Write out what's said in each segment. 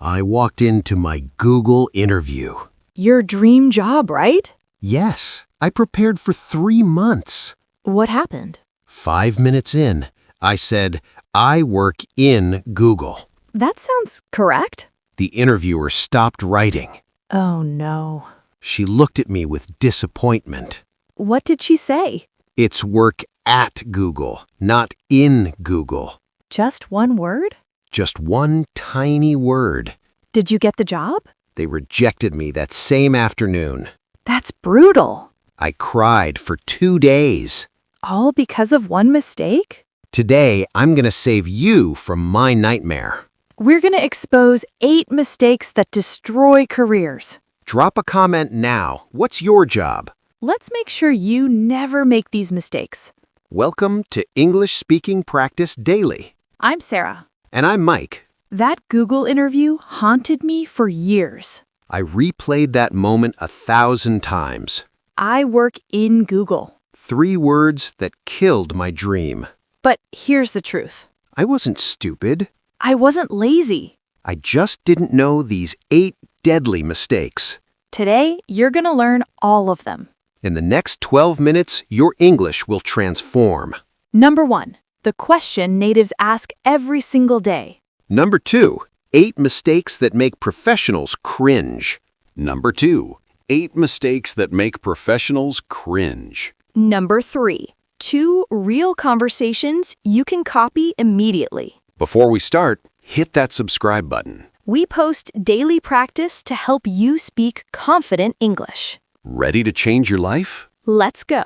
I walked into my Google interview. Your dream job, right? Yes, I prepared for 3 months. What happened? 5 minutes in, I said, I work in Google. That sounds correct. The interviewer stopped writing. Oh, no. She looked at me with disappointment. What did she say? It's work at Google, not in Google. Just one word? Just one tiny word. Did you get the job? They rejected me that same afternoon. That's brutal. I cried for 2 days. All because of one mistake? Today, I'm going to save you from my nightmare. We're going to expose 8 mistakes that destroy careers. Drop a comment now. What's your job? Let's make sure you never make these mistakes. Welcome to English Speaking Practice Daily. I'm Sarah. And I'm Mike. That Google interview haunted me for years. I replayed that moment 1,000 times. I work in Google. 3 words that killed my dream. But here's the truth. I wasn't stupid. I wasn't lazy. I just didn't know these 8 deadly mistakes. Today, you're going to learn all of them. In the next 12 minutes, your English will transform. Number 1, the question natives ask every single day. Number 2, 8 mistakes that make professionals cringe. Number 2, 8 mistakes that make professionals cringe. Number 3, 2 real conversations you can copy immediately. Before we start, hit that subscribe button. We post daily practice to help you speak confident English. Ready to change your life? Let's go.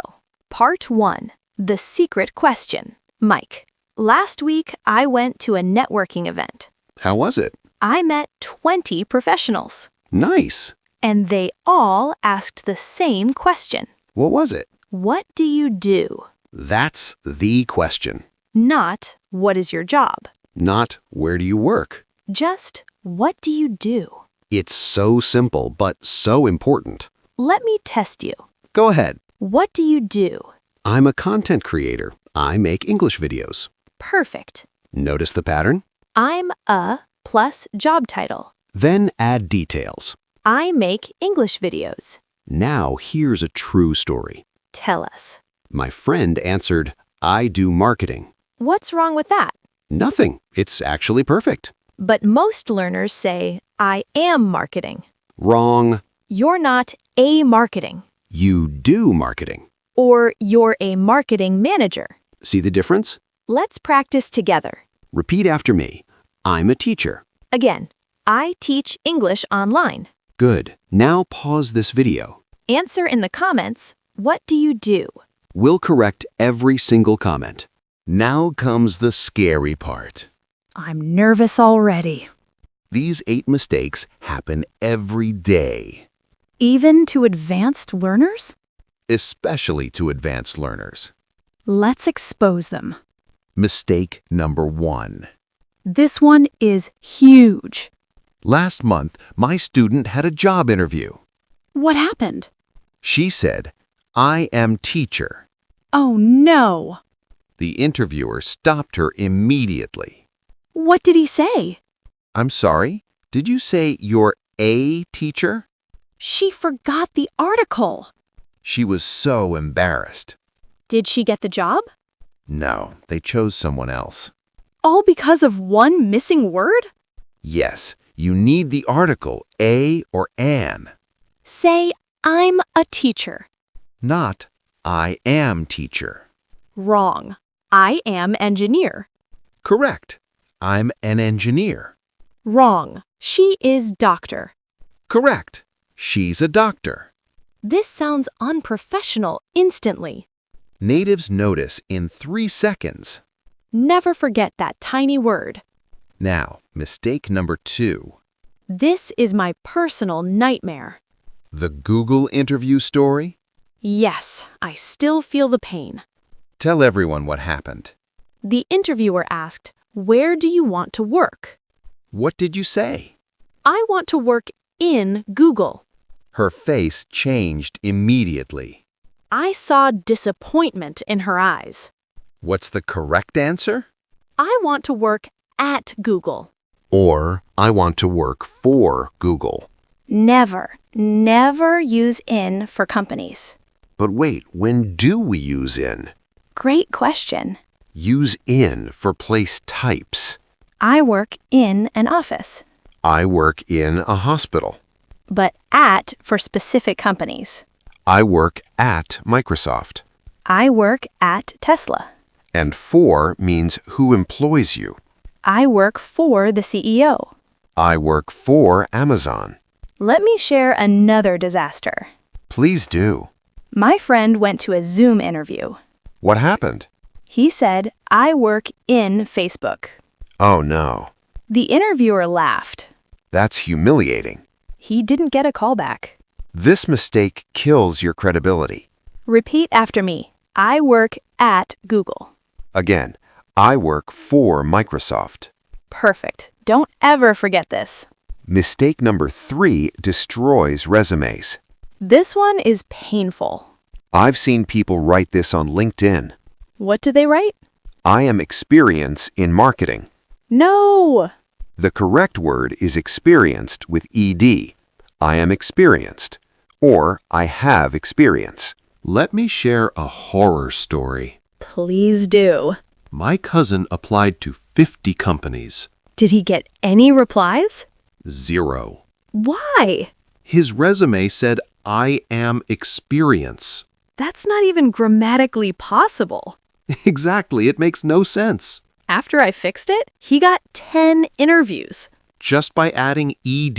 Part 1, the secret question. Mike, last week I went to a networking event. How was it? I met 20 professionals, Nice. and they all asked the same question. What was it? What do you do? That's the question. Not, what is your job? Not, where do you work? Just, what do you do? It's so simple, but so important. Let me test you. Go ahead. What do you do? I'm a content creator. I make English videos. Perfect. Notice the pattern? I'm a plus job title. Then add details. I make English videos. Now here's a true story. Tell us. My friend answered, I do marketing. What's wrong with that? Nothing. It's actually perfect. But most learners say, I am marketing. Wrong. You're not a marketing. You do marketing. Or you're a marketing manager. See the difference? Let's practice together. Repeat after me. I'm a teacher. Again, I teach English online. Good. Now pause this video. Answer in the comments, what do you do? We'll correct every single comment. Now comes the scary part. I'm nervous already. These 8 mistakes happen every day, Even to advanced learners? especially to advanced learners. Let's expose them. Mistake number 1. This one is huge. Last month, my student had a job interview. What happened? She said, I am teacher. Oh no. The interviewer stopped her immediately. What did he say? I'm sorry, did you say you're a teacher? She forgot the article. She was so embarrassed. Did she get the job? No, they chose someone else. All because of one missing word? Yes, you need the article a or an, Say, I'm a teacher. not I am teacher. Wrong. I am engineer. Correct. I'm an engineer. Wrong. She is doctor. Correct. She's a doctor. This sounds unprofessional instantly. Natives notice in 3 seconds. Never forget that tiny word. Now, mistake number 2. This is my personal nightmare. The Google interview story? Yes, I still feel the pain. Tell everyone what happened. The interviewer asked, where do you want to work? What did you say? I want to work in Google. Her face changed immediately. I saw disappointment in her eyes. What's the correct answer? I want to work at Google. Or, I want to work for Google. Never use in for companies. But wait, when do we use in? Great question. Use in for place types. I work in an office. I work in a hospital. But at for specific companies. I work at Microsoft. I work at Tesla. And for means who employs you. I work for the CEO. I work for Amazon. Let me share another disaster. Please do. My friend went to a Zoom interview. What happened? He said, I work in Facebook. Oh no. The interviewer laughed. That's humiliating. He didn't get a call back. This mistake kills your credibility. Repeat after me. I work at Google. Again, I work for Microsoft. Perfect. Don't ever forget this. Mistake number 3 destroys resumes. This one is painful. I've seen people write this on LinkedIn. What do they write? I am experience in marketing. No! The correct word is experienced with ed. I am experienced, or I have experience. Let me share a horror story. Please do. My cousin applied to 50 companies. Did he get any replies? 0. Why? His resume said, I am experience. That's not even grammatically possible. Exactly, it makes no sense. After I fixed it, he got 10 interviews. Just by adding ed?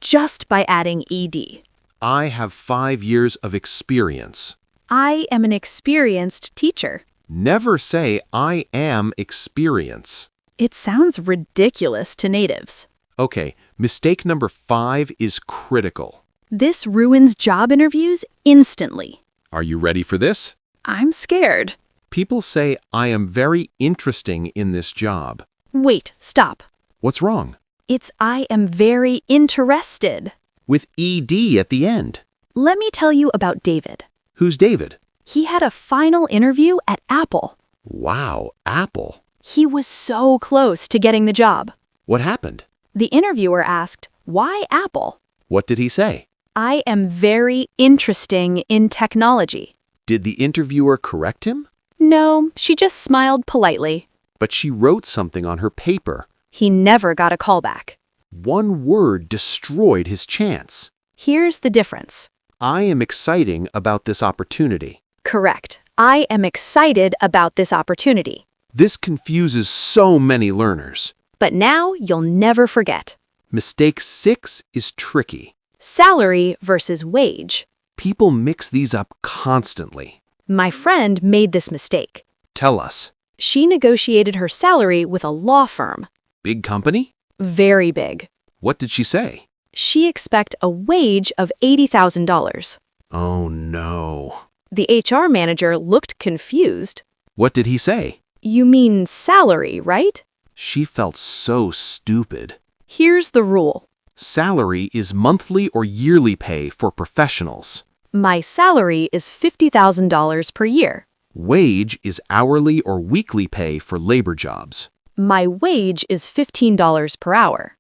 Just by adding ed. I have 5 years of experience. I am an experienced teacher. Never say, I am experience. It sounds ridiculous to natives. Okay, mistake number 5 is critical. This ruins job interviews instantly. Are you ready for this? I'm scared. People say, I am very interesting in this job. Wait, stop. What's wrong? It's I am very interested. With ed at the end. Let me tell you about David. Who's David? He had a final interview at Apple. Wow, Apple. He was so close to getting the job. What happened? The interviewer asked, why Apple? What did he say? I am very interesting in technology. Did the interviewer correct him? No, she just smiled politely. But she wrote something on her paper. He never got a call back. One word destroyed his chance. Here's the difference. I am exciting about this opportunity. Correct. I am excited about this opportunity. This confuses so many learners. But now you'll never forget. Mistake 6 is tricky. Salary versus wage. People mix these up constantly. My friend made this mistake. Tell us. She negotiated her salary with a law firm. Big company? Very big. What did she say? She expected a wage of $80,000. Oh no. The HR manager looked confused. What did he say? You mean salary, right? She felt so stupid. Here's the rule. Salary is monthly or yearly pay for professionals. My salary is $50,000 per year. Wage is hourly or weekly pay for labor jobs. My wage is $15 per hour.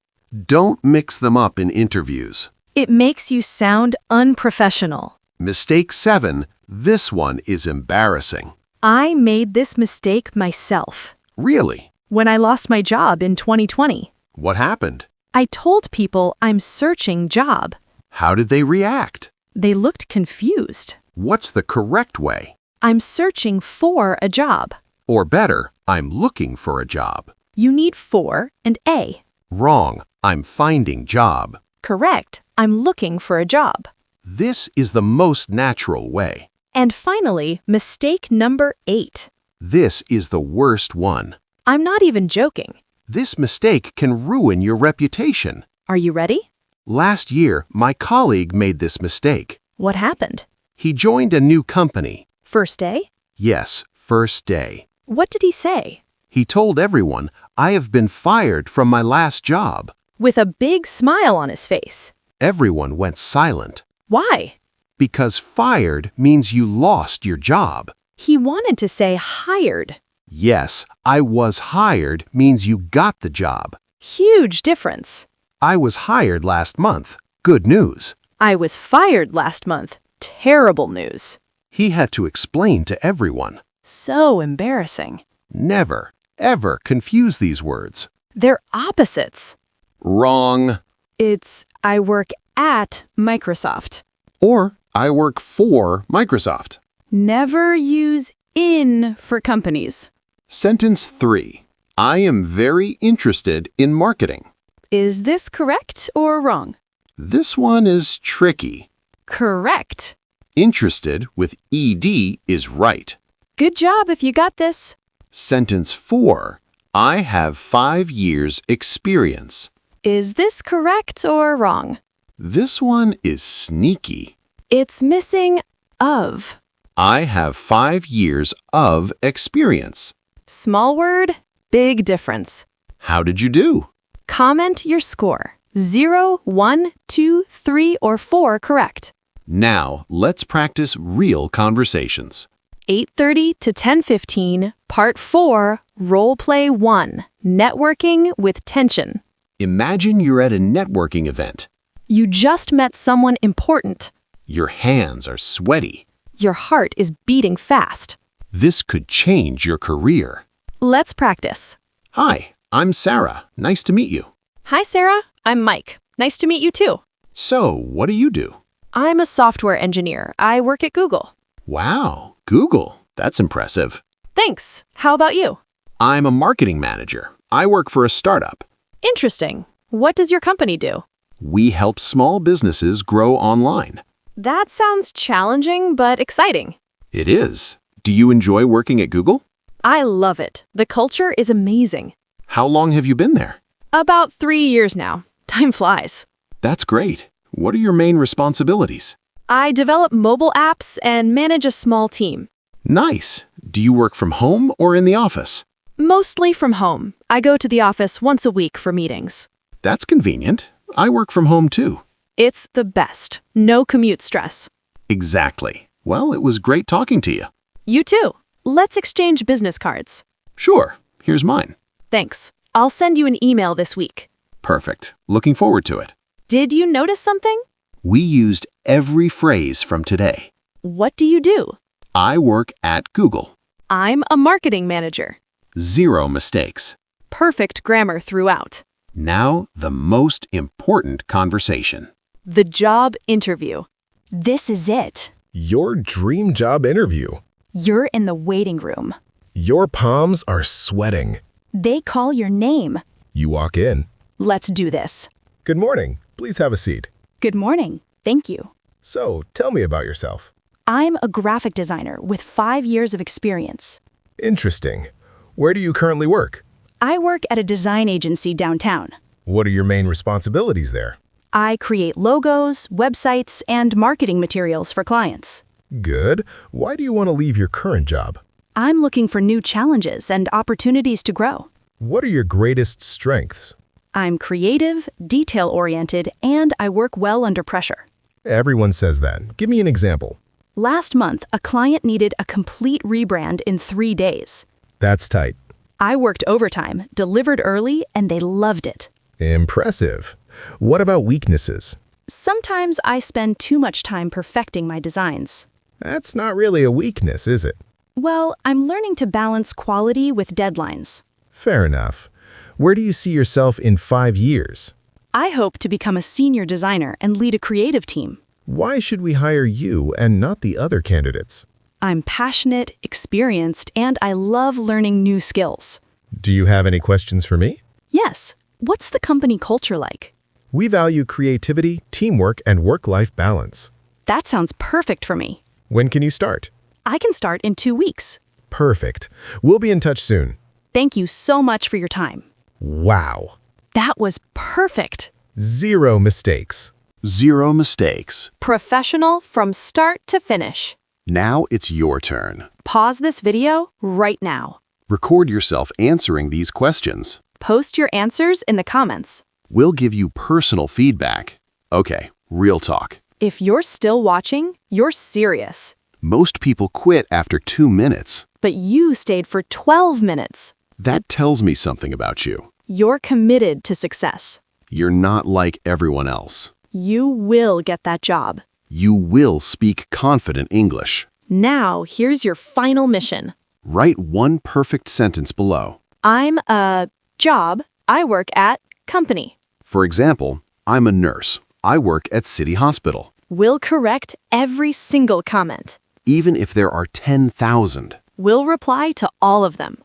Don't mix them up in interviews. It makes you sound unprofessional. Mistake 7, this one is embarrassing. I made this mistake myself. Really? When I lost my job in 2020. What happened? I told people I'm searching job. How did they react? They looked confused. What's the correct way? I'm searching for a job. Or better, I'm looking for a job. You need for and a. Wrong, I'm finding job. Correct, I'm looking for a job. This is the most natural way. And finally, mistake number 8. This is the worst one. I'm not even joking. This mistake can ruin your reputation. Are you ready? Last year, my colleague made this mistake. What happened? He joined a new company. First day? Yes, first day. What did he say? He told everyone, I have been fired from my last job. With a big smile on his face. Everyone went silent. Why? Because fired means you lost your job. He wanted to say hired. Yes, I was hired means you got the job. Huge difference. I was hired last month. Good news. I was fired last month. Terrible news. He had to explain to everyone. So embarrassing. Never, ever confuse these words. They're opposites. Wrong. It's I work at Microsoft. Or I work for Microsoft. Never use in for companies. Sentence 3. I am very interested in marketing. Is this correct or wrong? This one is tricky. Correct. Interested with ed is right. Good job if you got this. Sentence 4. I have 5 years experience. Is this correct or wrong? This one is sneaky. It's missing of. I have 5 years of experience. Small word, big difference. How did you do? Comment your score. 0, 1, 2, 3, or 4 correct. Now, let's practice real conversations. 8:30 to 10:15, Part 4, Role Play 1, Networking with Tension. Imagine you're at a networking event. You just met someone important. Your hands are sweaty. Your heart is beating fast. This could change your career. Let's practice. Hi, I'm Sarah. Nice to meet you. Hi, Sarah. I'm Mike. Nice to meet you too. So, what do you do? I'm a software engineer. I work at Google. Wow, Google. That's impressive. Thanks. How about you? I'm a marketing manager. I work for a startup. Interesting. What does your company do? We help small businesses grow online. That sounds challenging but exciting. It is. Do you enjoy working at Google? I love it. The culture is amazing. How long have you been there? About 3 years now. Time flies. That's great. What are your main responsibilities? I develop mobile apps and manage a small team. Nice. Do you work from home or in the office? Mostly from home. I go to the office once a week for meetings. That's convenient. I work from home too. It's the best. No commute stress. Exactly. Well, it was great talking to you. You too. Let's exchange business cards. Sure. Here's mine. Thanks. I'll send you an email this week. Perfect. Looking forward to it. Did you notice something? We used every phrase from today. What do you do? I work at Google. I'm a marketing manager. 0 mistakes. Perfect grammar throughout. Now, the most important conversation. The job interview. This is it. Your dream job interview. You're in the waiting room. Your palms are sweating. They call your name. You walk in. Let's do this. Good morning. Please have a seat. Good morning. Thank you. So, tell me about yourself. I'm a graphic designer with 5 years of experience. Interesting. Where do you currently work? I work at a design agency downtown. What are your main responsibilities there? I create logos, websites, and marketing materials for clients. Good. Why do you want to leave your current job? I'm looking for new challenges and opportunities to grow. What are your greatest strengths? I'm creative, detail-oriented, and I work well under pressure. Everyone says that. Give me an example. Last month, a client needed a complete rebrand in 3 days. That's tight. I worked overtime, delivered early, and they loved it. Impressive. What about weaknesses? Sometimes I spend too much time perfecting my designs. That's not really a weakness, is it? Well, I'm learning to balance quality with deadlines. Fair enough. Where do you see yourself in 5 years? I hope to become a senior designer and lead a creative team. Why should we hire you and not the other candidates? I'm passionate, experienced, and I love learning new skills. Do you have any questions for me? Yes. What's the company culture like? We value creativity, teamwork, and work-life balance. That sounds perfect for me. When can you start? I can start in 2 weeks. Perfect. We'll be in touch soon. Thank you so much for your time. Wow. That was perfect. 0 mistakes. 0 mistakes. Professional from start to finish. Now it's your turn. Pause this video right now. Record yourself answering these questions. Post your answers in the comments. We'll give you personal feedback. Okay, real talk. If you're still watching, you're serious. Most people quit after 2 minutes. But you stayed for 12 minutes. That tells me something about you. You're committed to success. You're not like everyone else. You will get that job. You will speak confident English. Now, here's your final mission. Write one perfect sentence below. I'm a job. I work at company. For example, I'm a nurse. I work at City Hospital. We'll correct every single comment. Even if there are 10,000. We'll reply to all of them.